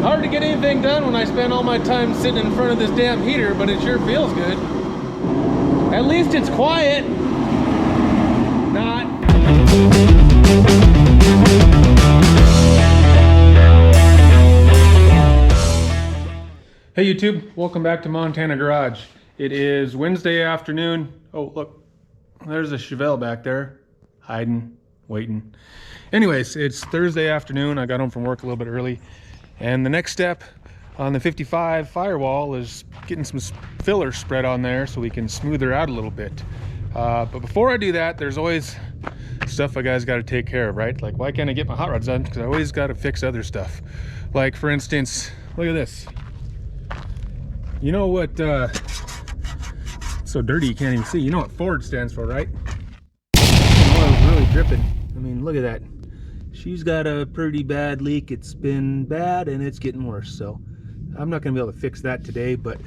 Hard to get anything done when I spend all my time sitting in front of this damn heater, but it sure feels good. At least it's quiet. Not. Hey YouTube, welcome back to Montana Garage. It is Wednesday afternoon. Oh look, there's a Chevelle back there, hiding, waiting. Anyways, it's Thursday afternoon. I got home from work a little bit early. And the next step on the 55 Firewall is getting some filler spread on there so we can smooth her out a little bit. But before I do that, there's always stuff I guys got to take care of, right? Like, why can't I get my hot rods done? Because I always got to fix other stuff. Like, for instance, look at this. You know what, so dirty you can't even see. You know what Ford stands for, right? Oil's really dripping. I mean, look at that. She's got a pretty bad leak. It's been bad and it's getting worse. So I'm not gonna be able to fix that today, but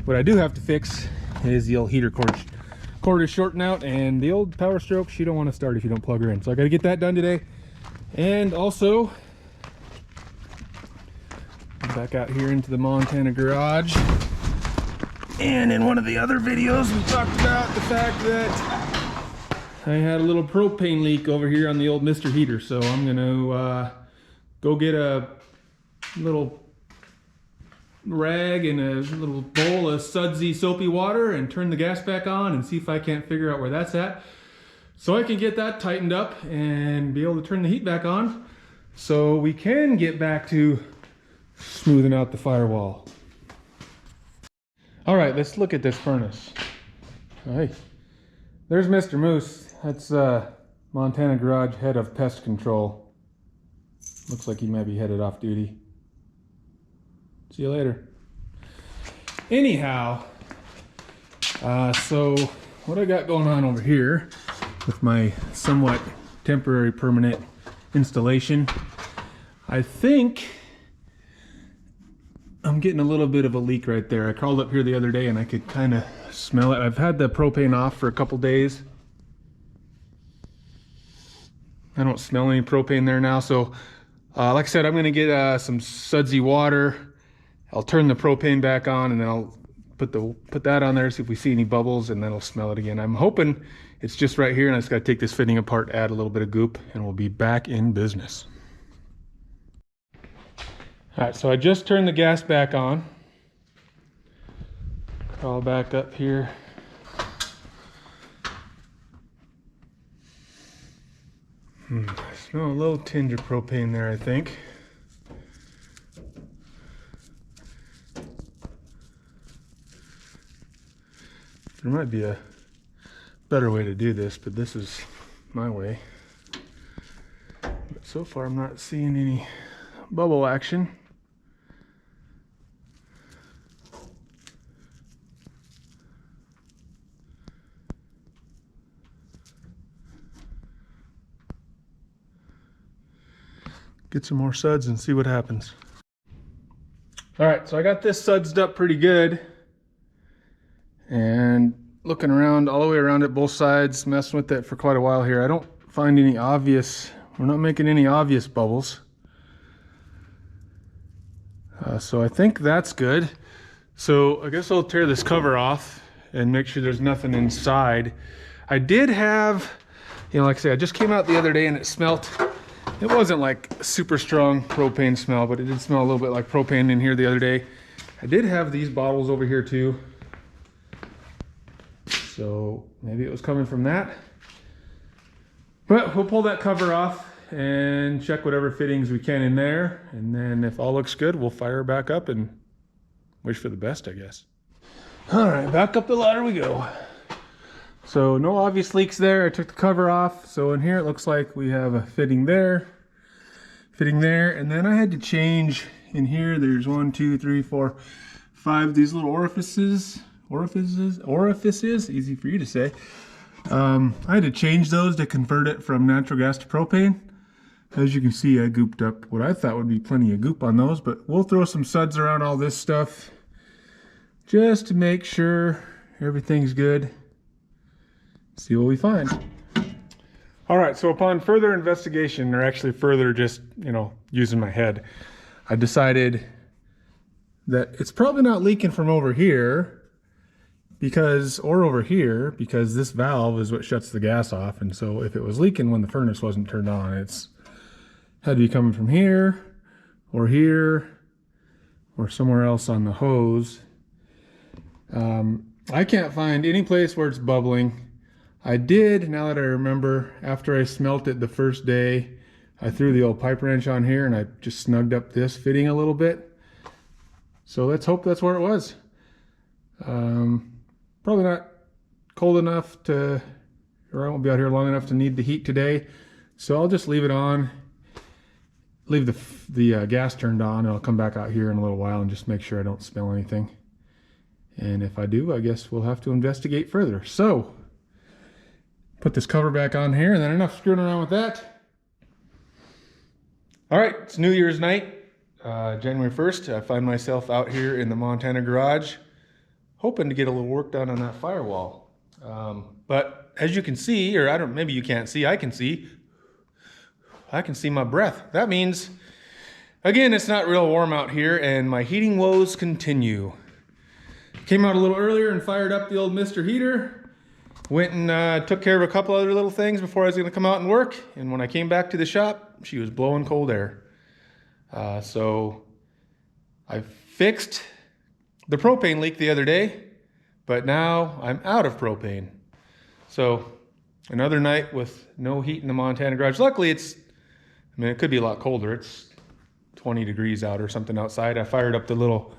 what I do have to fix is the old heater cord is shorting out, and the old power stroke, she don't want to start if you don't plug her in. So I got to get that done today. And also back out here into the Montana Garage. And in one of the other videos, we talked about the fact that I had a little propane leak over here on the old Mr. Heater. So I'm gonna go get a little rag and a little bowl of sudsy soapy water and turn the gas back on and see if I can't figure out where that's at, so I can get that tightened up and be able to turn the heat back on so we can get back to smoothing out the firewall. All right, let's look at this furnace. Hey, there's Mr. Moose. That's Montana Garage head of pest control. Looks like he might be headed off duty. See you later. Anyhow, so what I got going on over here with my somewhat temporary permanent installation, I think I'm getting a little bit of a leak right there. I crawled up here the other day and I could kind of smell it. I've had the propane off for a couple days. I don't smell any propane there now. So like I said, I'm gonna get some sudsy water. I'll turn the propane back on and then I'll put that on there, see if we see any bubbles, and then I'll smell it again. I'm hoping it's just right here, and I just gotta take this fitting apart, add a little bit of goop, and we'll be back in business. All right, so I just turned the gas back on. Crawl back up here. I smell a little tinge of propane there, I think. There might be a better way to do this, but this is my way. But so far I'm not seeing any bubble action. Get some more suds and see what happens. All right, so I got this sudsed up pretty good. And looking around all the way around it, both sides, messing with it for quite a while here. I don't find any obvious, we're not making any obvious bubbles. So I think that's good. So I guess I'll tear this cover off and make sure there's nothing inside. I did have, you know, like I say, I just came out the other day and it smelt, it wasn't like super strong propane smell, but it did smell a little bit like propane in here the other day. I did have these bottles over here too. So maybe it was coming from that. But we'll pull that cover off and check whatever fittings we can in there. And then if all looks good, we'll fire her back up and wish for the best, I guess. All right, back up the ladder we go. So no obvious leaks there. I took the cover off. So in here it looks like we have a fitting there, and then I had to change in here. There's 1, 2, 3, 4, 5 of these little orifices, easy for you to say. I had to change those to convert it from natural gas to propane. As you can see, I gooped up what I thought would be plenty of goop on those, but we'll throw some suds around all this stuff just to make sure everything's good. See what we find. All right, so upon further investigation, or actually further just, you know, using my head, I decided that it's probably not leaking from over here or over here, because this valve is what shuts the gas off. And so if it was leaking when the furnace wasn't turned on, it's had to be coming from here or somewhere else on the hose. I can't find any place where it's bubbling. I did, now that I remember, after I smelt it the first day, I threw the old pipe wrench on here and I just snugged up this fitting a little bit. So let's hope that's where it was. Probably not cold enough or I won't be out here long enough to need the heat today. So I'll just leave it on, leave the gas turned on, and I'll come back out here in a little while and just make sure I don't smell anything. And if I do, I guess we'll have to investigate further. So, put this cover back on here, and then enough screwing around with that. All right, it's New Year's night, January 1st. I find myself out here in the Montana garage, hoping to get a little work done on that firewall. But as you can see, or maybe you can't see, I can see my breath. That means, again, it's not real warm out here, and my heating woes continue. Came out a little earlier and fired up the old Mr. Heater. Went and took care of a couple other little things before I was going to come out and work. And when I came back to the shop, she was blowing cold air. So I fixed the propane leak the other day, but now I'm out of propane. So another night with no heat in the Montana garage. Luckily, it could be a lot colder. It's 20 degrees out or something outside. I fired up the little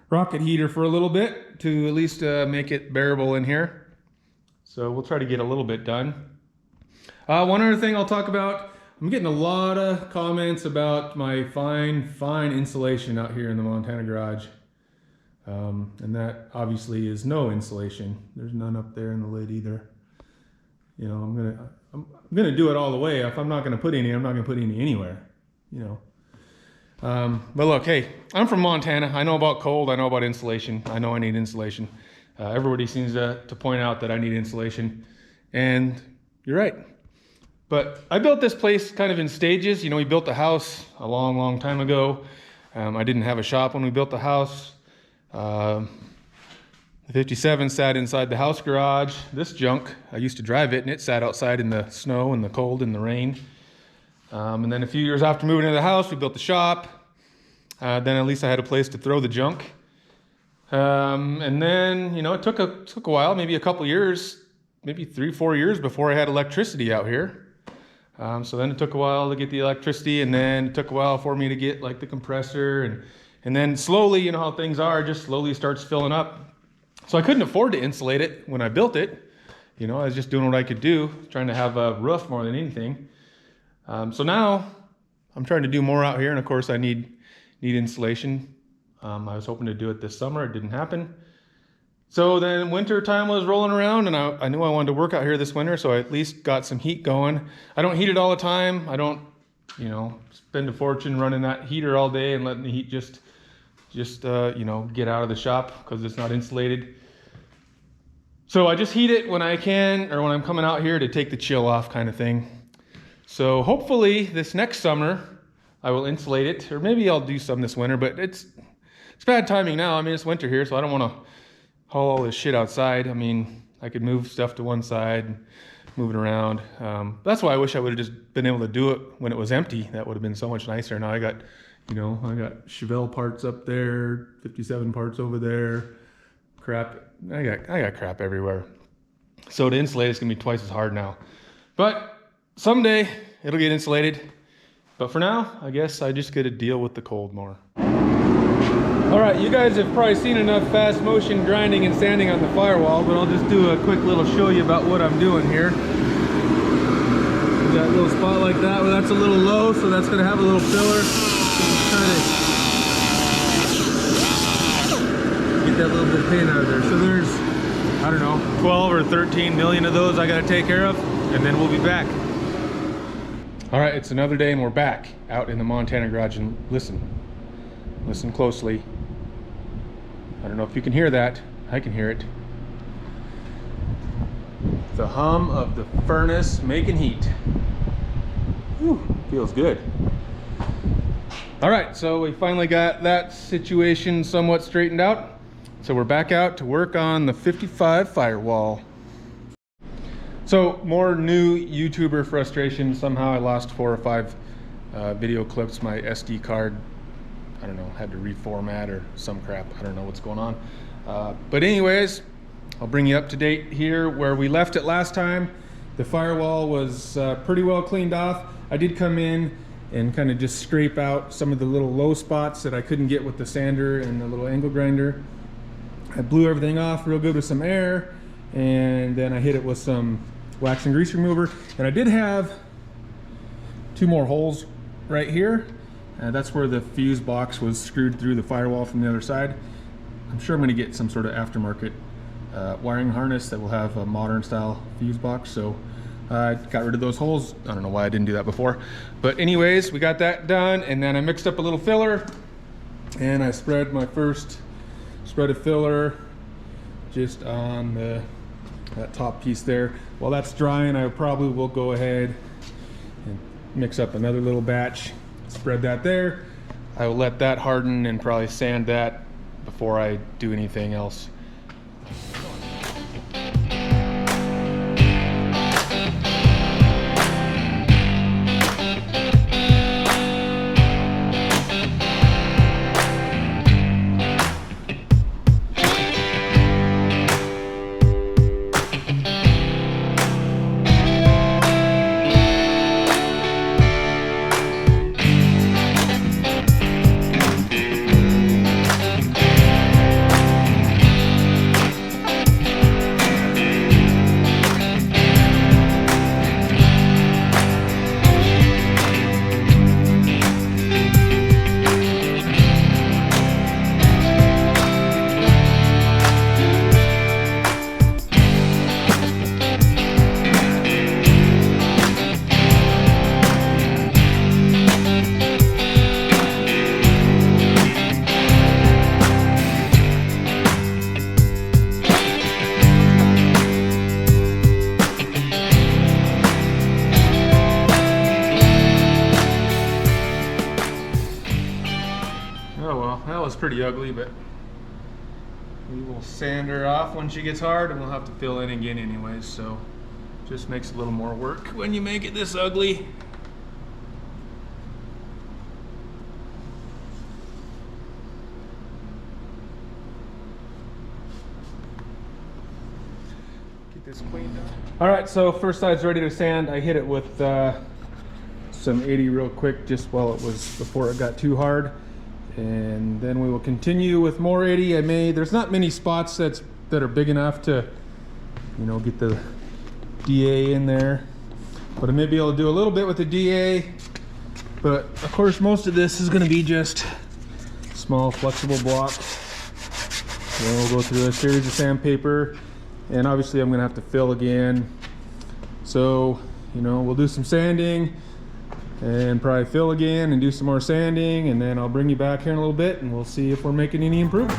rocket heater for a little bit to at least make it bearable in here. So we'll try to get a little bit done. One other thing I'll talk about, I'm getting a lot of comments about my fine insulation out here in the Montana garage. And that obviously is no insulation. There's none up there in the lid either. You know, I'm gonna do it all the way. If I'm not gonna put any, I'm not gonna put any anywhere, you know. But look, hey, I'm from Montana. I know about cold. I know about insulation. I know I need insulation. Everybody seems to point out that I need insulation. And you're right. But I built this place kind of in stages. You know, we built the house a long time ago. I didn't have a shop when we built the house. The 57 sat inside the house garage. This junk, I used to drive it, and it sat outside in the snow and the cold and the rain. And then a few years after moving into the house, we built the shop. Then at least I had a place to throw the junk. And then, you know, it took a while, maybe a couple years, maybe 3-4 years before I had electricity out here. So then it took a while to get the electricity, and then it took a while for me to get like the compressor, and then slowly, you know how things are, just slowly starts filling up. So I couldn't afford to insulate it when I built it. You know, I was just doing what I could do, trying to have a roof more than anything. So now I'm trying to do more out here, and of course I need insulation. I was hoping to do it this summer. It didn't happen. So then winter time was rolling around, and I knew I wanted to work out here this winter, so I at least got some heat going. I don't heat it all the time. I don't, you know, spend a fortune running that heater all day and letting the heat just you know, get out of the shop because it's not insulated. So I just heat it when I can, or when I'm coming out here to take the chill off, kind of thing. So hopefully this next summer I will insulate it, or maybe I'll do some this winter, but it's bad timing now. I mean, it's winter here, so I don't want to haul all this shit outside. I mean, I could move stuff to one side and move it around. That's why I wish I would have just been able to do it when it was empty. That would have been so much nicer. Now I got Chevy parts up there, 57 parts over there, crap. I got crap everywhere. So to insulate, it's gonna be twice as hard now. But someday it'll get insulated. But for now, I guess I just gotta deal with the cold more. All right, you guys have probably seen enough fast motion grinding and sanding on the firewall, but I'll just do a quick little show you about what I'm doing here. There's that little spot like that, well, that's a little low, so that's gonna have a little filler. Just trying to get that little bit of paint out of there. So there's, I don't know, 12 or 13 million of those I gotta take care of, and then we'll be back. All right, it's another day and we're back out in the Montana garage, and listen closely. I don't know if you can hear that. I can hear it. The hum of the furnace making heat. Whew, feels good. All right, so we finally got that situation somewhat straightened out. So we're back out to work on the 55 Firewall. So more new YouTuber frustration. Somehow I lost 4 or 5 video clips. My SD card, I don't know, had to reformat or some crap. I don't know what's going on. But anyways, I'll bring you up to date here where we left it last time. The firewall was pretty well cleaned off. I did come in and kind of just scrape out some of the little low spots that I couldn't get with the sander and the little angle grinder. I blew everything off real good with some air, and then I hit it with some wax and grease remover. And I did have 2 more holes right here. That's where the fuse box was screwed through the firewall from the other side. I'm sure I'm going to get some sort of aftermarket wiring harness that will have a modern style fuse box. So I got rid of those holes. I don't know why I didn't do that before. But anyways, we got that done, and then I mixed up a little filler, and I spread my first spread of filler just on that top piece there. While that's drying, I probably will go ahead and mix up another little batch, spread that there. I will let that harden and probably sand that before I do anything else. Pretty ugly, but we will sand her off when she gets hard, and we'll have to fill in again anyways, so just makes a little more work when you make it this ugly. Get this cleaned up. All right, so first side's ready to sand. I hit it with some 80 real quick just while it was, before it got too hard. And then we will continue with more 80. There's not many spots that are big enough to, you know, get the DA in there. But I may be able to do a little bit with the DA. But of course, most of this is gonna be just small flexible blocks. Then we'll go through a series of sandpaper. And obviously I'm gonna have to fill again. So, you know, we'll do some sanding and probably fill again and do some more sanding, and then I'll bring you back here in a little bit and we'll see if we're making any improvements.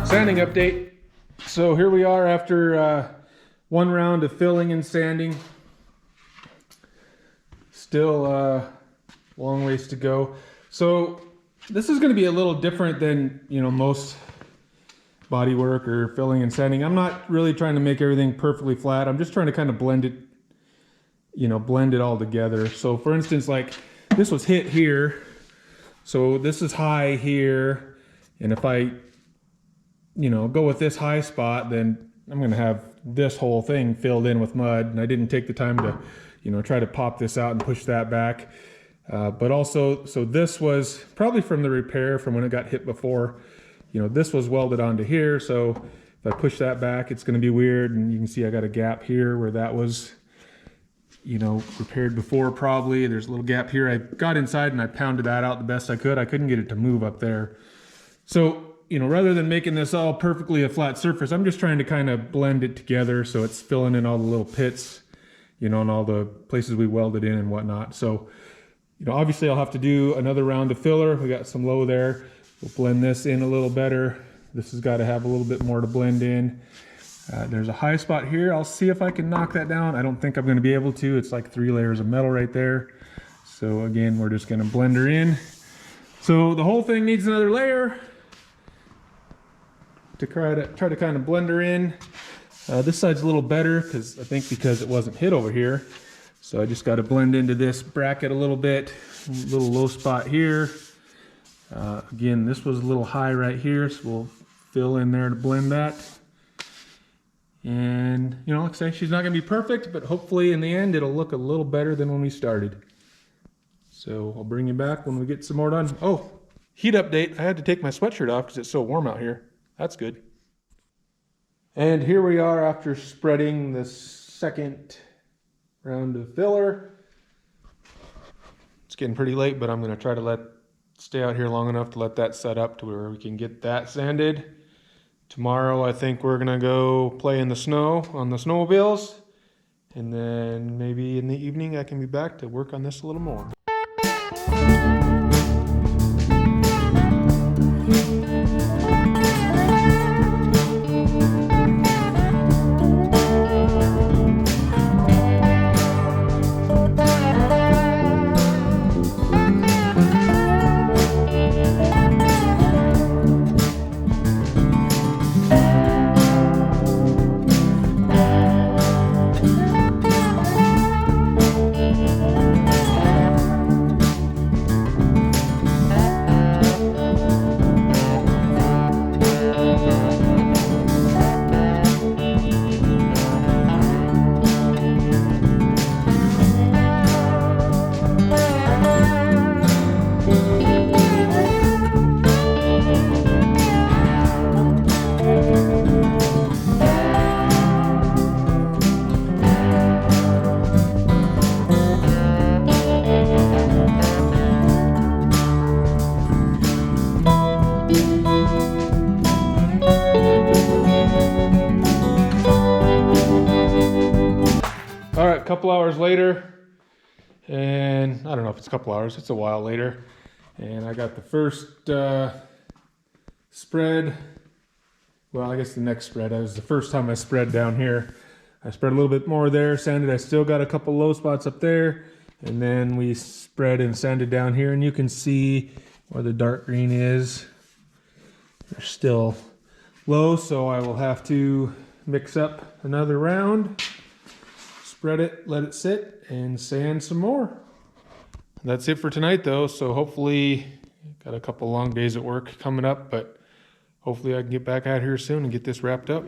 Sanding update. So here we are after 1 round of filling and sanding. Still a long ways to go. So this is going to be a little different than, you know, most body work or filling and sanding. I'm not really trying to make everything perfectly flat. I'm just trying to kind of blend it, you know, blend it all together. So for instance, like this was hit here. So this is high here. And if I, you know, go with this high spot, then I'm going to have this whole thing filled in with mud. And I didn't take the time to, you know, try to pop this out and push that back. But also, so this was probably from the repair from when it got hit before. You know, this was welded onto here. So if I push that back, it's going to be weird. And you can see I got a gap here where that was, you know, repaired before probably. There's a little gap here. I got inside and I pounded that out the best I could. I couldn't get it to move up there. So, you know, rather than making this all perfectly a flat surface, I'm just trying to kind of blend it together so it's filling in all the little pits you know, and all the places we welded in and whatnot. So, you know, obviously I'll have to do another round of filler. We got some low there. We'll blend this in a little better. This has got to have a little bit more to blend in. There's a high spot here. I'll see if I can knock that down. I don't think I'm going to be able to. It's like 3 layers of metal right there. So again, we're just going to blend her in. So the whole thing needs another layer to try to kind of blend her in. This side's a little better because it wasn't hit over here. So I just got to blend into this bracket a little bit. A little low spot here. Again, this was a little high right here, so we'll fill in there to blend that. And, you know, like I say, she's not going to be perfect, but hopefully in the end it'll look a little better than when we started. So I'll bring you back when we get some more done. Oh, heat update. I had to take my sweatshirt off because it's so warm out here. That's good. And here we are after spreading the second round of filler. It's getting pretty late, but I'm going to try to stay out here long enough to let that set up to where we can get that sanded. Tomorrow I think we're gonna go play in the snow on the snowmobiles, and then maybe in the evening I can be back to work on this a little more. All right, a couple hours later, and I don't know if it's a couple hours, it's a while later, and I got the first spread. Well, I guess the next spread. That was the first time I spread down here. I spread a little bit more there, sanded. I still got a couple low spots up there, and then we spread and sanded down here, and you can see where the dark green is. They're still low, so I will have to mix up another round. Spread it, let it sit, and sand some more. That's it for tonight though, so hopefully, got a couple long days at work coming up, but hopefully I can get back out here soon and get this wrapped up.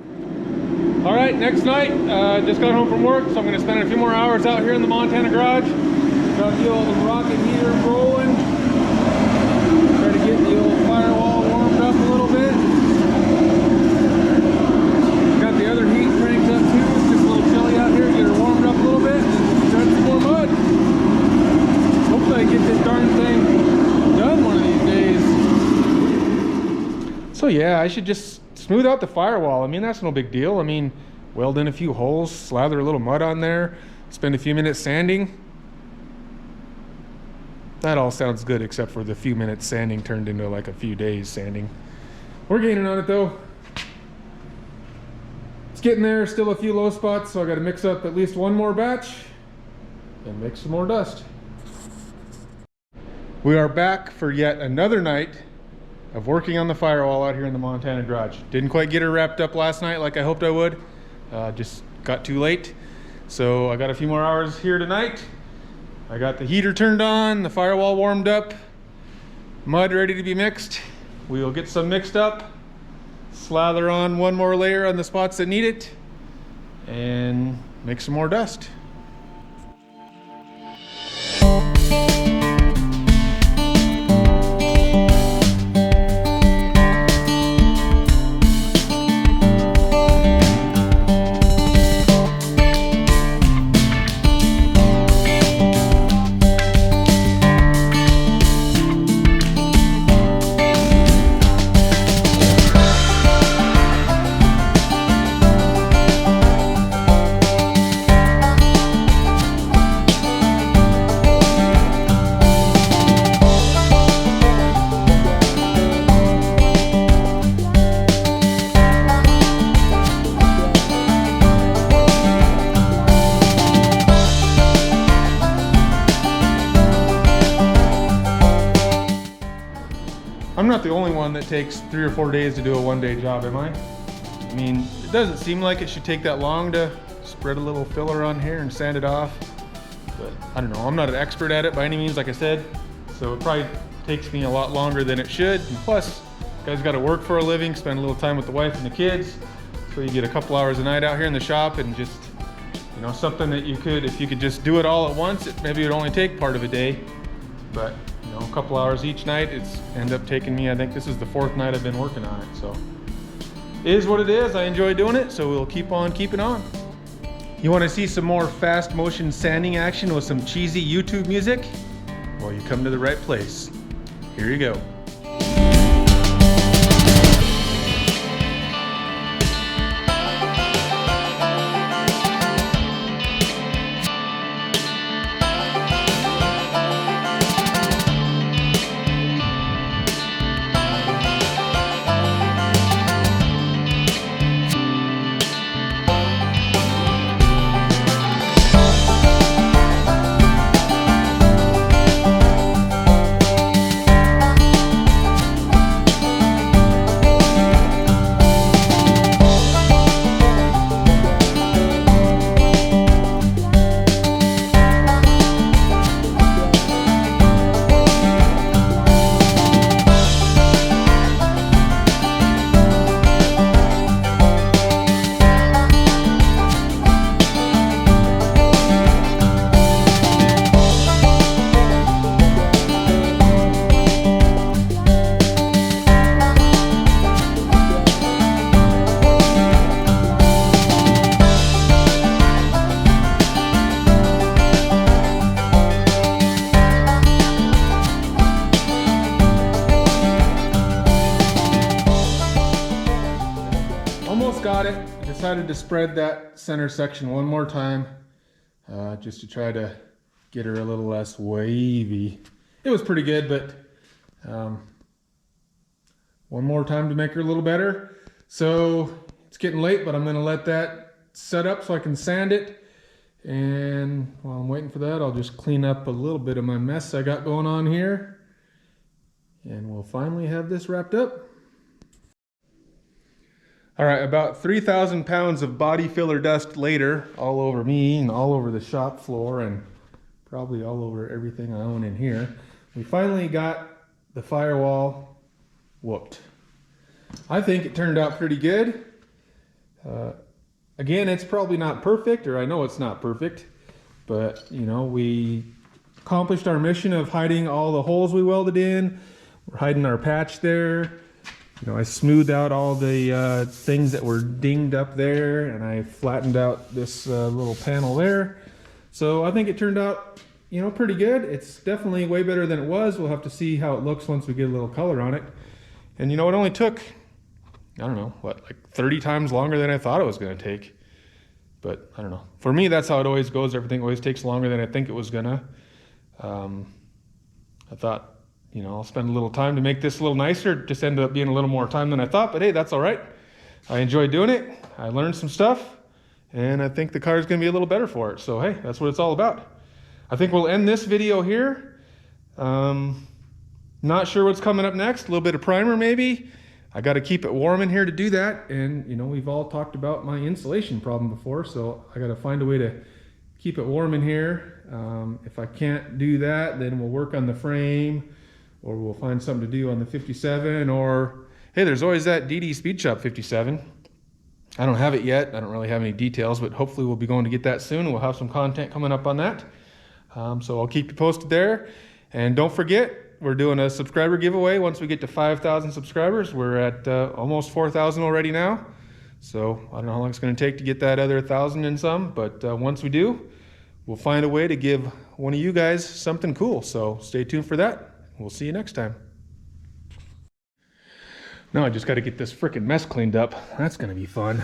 All right, next night, just got home from work, so I'm gonna spend a few more hours out here in the Montana garage. Got the old rocket heater rolling. Try to get the old Firewall warmed up a little bit. Got the other heat cranked up too. It's just a little chilly out here. Get her warmed up a little bit, and we'll some more mud. Hopefully I get this darn thing done one of these days. So yeah, I should just smooth out the firewall. I mean, that's no big deal. I mean, weld in a few holes, slather a little mud on there, spend a few minutes sanding. That all sounds good, except for the few minutes sanding turned into like a few days sanding. We're gaining on it though. It's getting there, still a few low spots, so I gotta mix up at least one more batch and make some more dust. We are back for yet another night of working on the firewall out here in the Montana garage. Didn't quite get her wrapped up last night like I hoped I would. Just got too late. So I got a few more hours here tonight. I got the heater turned on, the firewall warmed up, mud ready to be mixed. We will get some mixed up, slather on one more layer on the spots that need it, and make some more dust. I'm not the only one that takes 3 or 4 days to do a one-day job, am I? I mean, it doesn't seem like it should take that long to spread a little filler on here and sand it off. But I don't know, I'm not an expert at it by any means, like I said. So it probably takes me a lot longer than it should. And plus, guys got to work for a living, spend a little time with the wife and the kids. So you get a couple hours a night out here in the shop, and just, you know, something that you could, if you could just do it all at once, maybe it would only take part of a day. But, you know, a couple hours each night, it's end up taking me, I think this is the 4th night I've been working on it. So it is what it is. I enjoy doing it, so we'll keep on keeping on. You want to see some more fast motion sanding action with some cheesy YouTube music? Well, you come to the right place. Here you go. Got it. I decided to spread that center section one more time, just to try to get her a little less wavy. It was pretty good, but one more time to make her a little better. So it's getting late, but I'm going to let that set up so I can sand it. And while I'm waiting for that, I'll just clean up a little bit of my mess I got going on here. And we'll finally have this wrapped up. All right, about 3,000 pounds of body filler dust later, all over me and all over the shop floor and probably all over everything I own in here, we finally got the Firewall whooped. I think it turned out pretty good. Again, it's probably not perfect, or I know it's not perfect, but you know, we accomplished our mission of hiding all the holes we welded in. We're hiding our patch there. You know, I smoothed out all the things that were dinged up there, and I flattened out this little panel there. So I think it turned out, you know, pretty good. It's definitely way better than it was. We'll have to see how it looks once we get a little color on it. And you know, it only took, I don't know, what, like 30 times longer than I thought it was going to take. But I don't know. For me, that's how it always goes. Everything always takes longer than I think it was gonna. I thought, you know, I'll spend a little time to make this a little nicer. It just ended up being a little more time than I thought, but hey, that's all right. I enjoyed doing it. I learned some stuff, and I think the car is going to be a little better for it. So hey, that's what it's all about. I think we'll end this video here. Not sure what's coming up next. A little bit of primer maybe. I got to keep it warm in here to do that. And you know, we've all talked about my insulation problem before, so I got to find a way to keep it warm in here. If I can't do that, then we'll work on the frame, or we'll find something to do on the 57, or hey, there's always that DD Speed Shop 57. I don't have it yet. I don't really have any details, but hopefully we'll be going to get that soon, and we'll have some content coming up on that. So I'll keep you posted there. And don't forget, we're doing a subscriber giveaway once we get to 5,000 subscribers. We're at almost 4,000 already now. So I don't know how long it's going to take to get that other 1,000 and some, but once we do, we'll find a way to give one of you guys something cool. So stay tuned for that. We'll see you next time. Now I just got to get this frickin' mess cleaned up. That's going to be fun.